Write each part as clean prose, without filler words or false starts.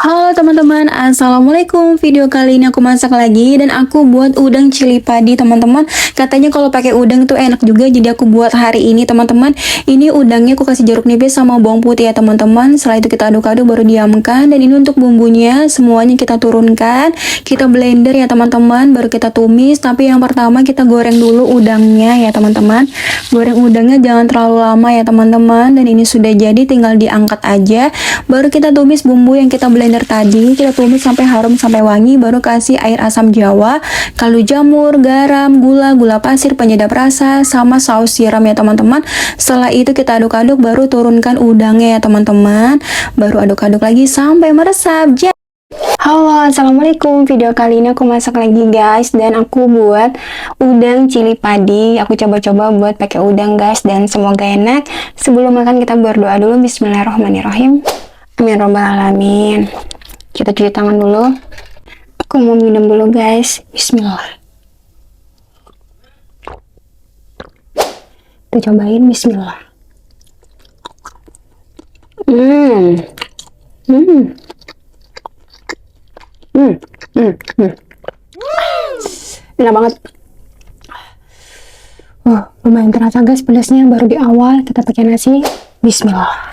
Halo teman-teman, assalamualaikum. Video kali ini aku masak lagi dan aku buat udang cili padi teman-teman. Katanya kalau pakai udang itu enak juga, jadi aku buat hari ini teman-teman. Ini udangnya aku kasih jeruk nipis sama bawang putih ya teman-teman. Setelah itu kita aduk-aduk baru diamkan. Dan ini untuk bumbunya semuanya kita turunkan, kita blender ya teman-teman, baru kita tumis. Tapi yang pertama kita goreng dulu udangnya ya teman-teman. Goreng udangnya jangan terlalu lama ya teman-teman. Dan ini sudah jadi, tinggal diangkat aja. Baru kita tumis bumbu yang kita blender tadi, kita tumis sampai harum sampai wangi, baru kasih air asam jawa, kaldu jamur, garam, gula pasir, penyedap rasa, sama saus siram ya teman-teman. Setelah itu kita aduk-aduk, baru turunkan udangnya ya teman-teman, baru aduk-aduk lagi sampai meresap. Halo, assalamualaikum. Video kali ini aku masak lagi guys, dan aku buat udang cili padi. Aku coba-coba buat pakai udang guys, dan semoga enak. Sebelum makan kita berdoa dulu. Bismillahirrahmanirrahim. Amin robbal alamin. Kita cuci tangan dulu. Aku mau minum dulu guys. Bismillah. Kita cobain. Bismillah. Enak banget. Lumayan terasa guys pedasnya, baru di awal kita pakai nasi. Bismillah.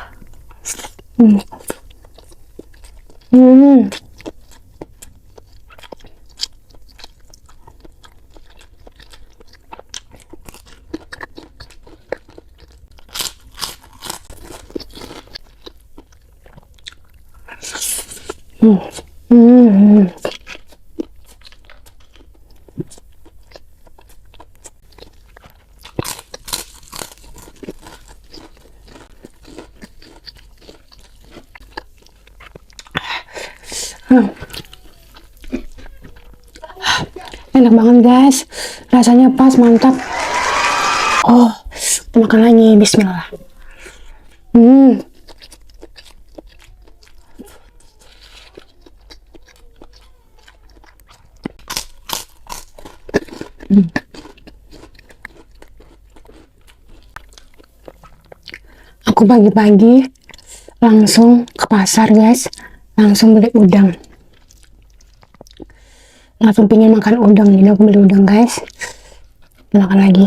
Enak banget guys, rasanya pas, mantap. Kita makan lagi. Bismillah. Aku pagi-pagi langsung ke pasar guys, langsung beli udang. Langsung pingin makan udang, jadi aku beli udang guys. Makan lagi.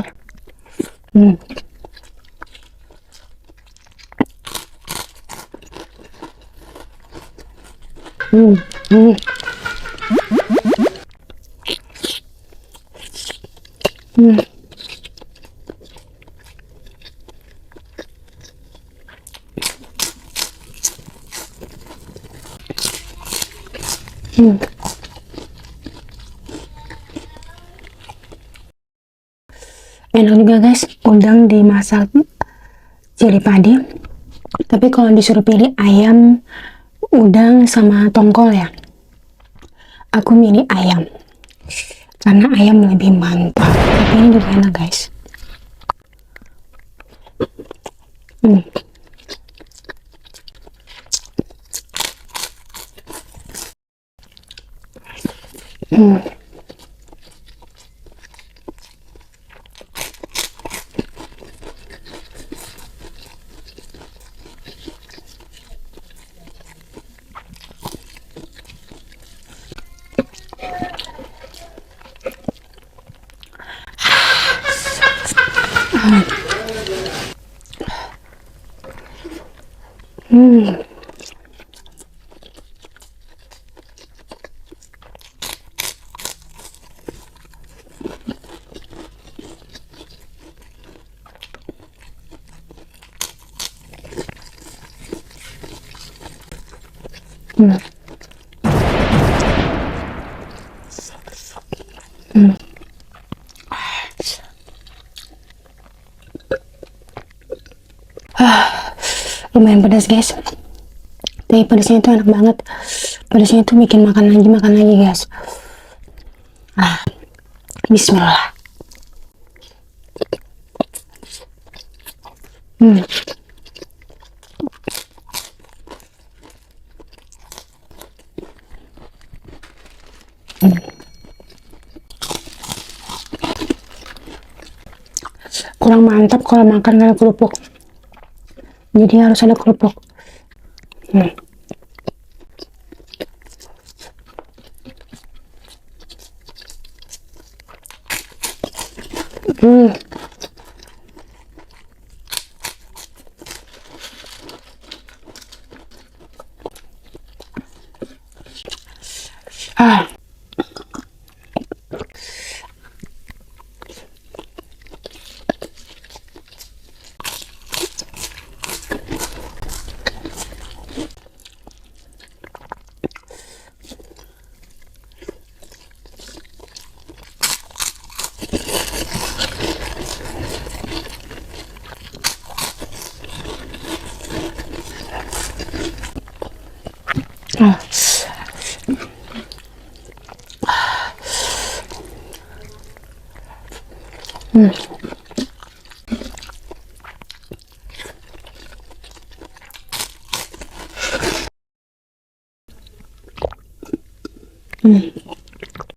Enak juga guys udang dimasak cili padi. Tapi kalau disuruh pilih ayam, udang sama tongkol ya, aku milih ayam karena ayam lebih mantap. Tapi ini juga enak guys. Lumayan pedas guys, tapi pedasnya itu enak banget. Pedasnya itu bikin makan lagi guys. Bismillah. Kurang mantap kalau makan dengan kerupuk, jadi harus ada kerupuk.